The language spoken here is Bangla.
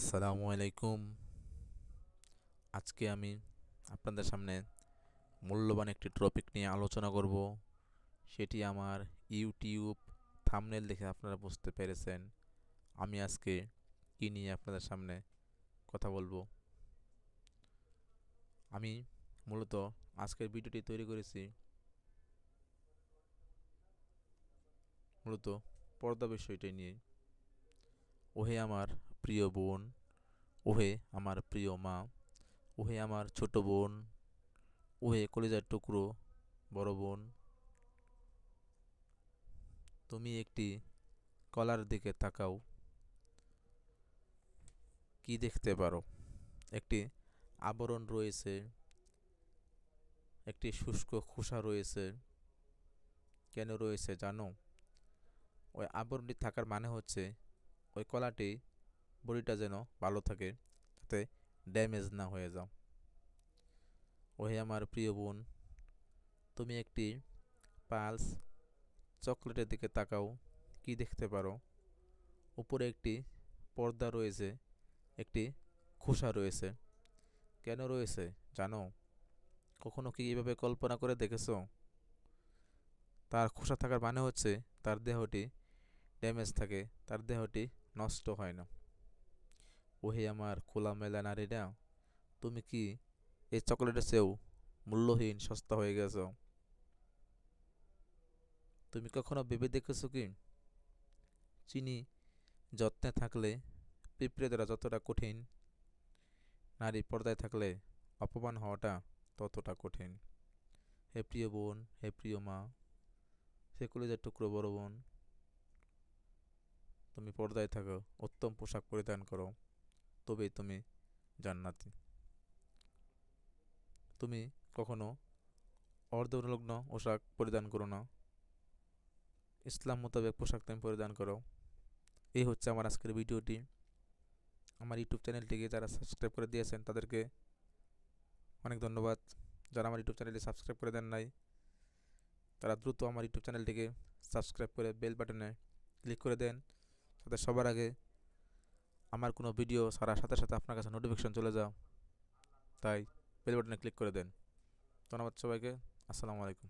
আসসালামু আলাইকুম। আজকে আমি আপনাদের সামনে মূল্যবান একটি টপিক নিয়ে আলোচনা করব। সেটি আমার ইউটিউব থাম্বনেল দেখে আপনারা বুঝতে পেরেছেন আমি আজকে কী নিয়ে আপনাদের সামনে কথা বলবো। আমি মূলত আজকের ভিডিওটি তৈরি করেছি মূলত পর্দা বিষয়টি নিয়ে। ওহে আমার প্রিয় বোন, ওহে আমার প্রিয় মা, ওহে আমার ছোট বোন, ওহে কলিজার টুকরো বড় বোন, তুমি একটি কলার দিকে তাকাও, কি দেখতে পারো? একটি আবরণ রয়েছে, একটি শুষ্ক খোসা রয়েছে। কেন রয়েছে জানো? ওই আবরণটি থাকার মানে হচ্ছে ওই কলাটি বডিটা যেন ভালো থাকে, যাতে ড্যামেজ না হয়ে যাও। ওহে আমার প্রিয় বোন, তুমি একটি পালস চকলেটের দিকে তাকাও, কি দেখতে পারো? উপরে একটি পর্দা রয়েছে, একটি খোসা রয়েছে। কেন রয়েছে জানো? কখনো কি এভাবে কল্পনা করে দেখেছো? তার খোসা থাকার মানে হচ্ছে তার দেহটি ড্যামেজ থাকে, তার দেহটি নষ্ট হয় না। ওহে আমার খোলামেলা নারীরা, তুমি কি এই চকলেটের চেয়েও মূল্যহীন সস্তা হয়ে গেছো? তুমি কখনো ভেবে দেখেছো কি চিনি যত্নে থাকলে পিঁপড়ে ধরা যতটা কঠিন, নারী পর্দায় থাকলে অপমান হওয়াটা ততটা কঠিন। হে প্রিয় বোন, হে প্রিয় মা, হে কলিজার টুকরো বড় বোন, তুমি পর্দায় থাকো, উত্তম পোশাক পরিধান করো, তবেই তুমি জান্নাতি। তুমি কখনো অর্ধনগ্ন পোশাক পরিধান করো না, ইসলাম মোতাবেক পোশাক তুমি পরিধান করো। এই হচ্ছে আমার আজকের ভিডিওটি। আমার ইউটিউব চ্যানেলটিকে যারা সাবস্ক্রাইব করে দিয়েছেন তাদেরকে অনেক ধন্যবাদ। যারা আমার ইউটিউব চ্যানেলটি সাবস্ক্রাইব করে দেন নাই, তারা দ্রুত আমার ইউটিউব চ্যানেলটিকে সাবস্ক্রাইব করে বেল বাটনে ক্লিক করে দেন, যাতে সবার আগে আমার কোনো ভিডিও ছাড়ার সাথে সাথে আপনার কাছে নোটিফিকেশন চলে যাও। তাই বেল বাটনে ক্লিক করে দেন। ধন্যবাদ সবাইকে। আসসালামু আলাইকুম।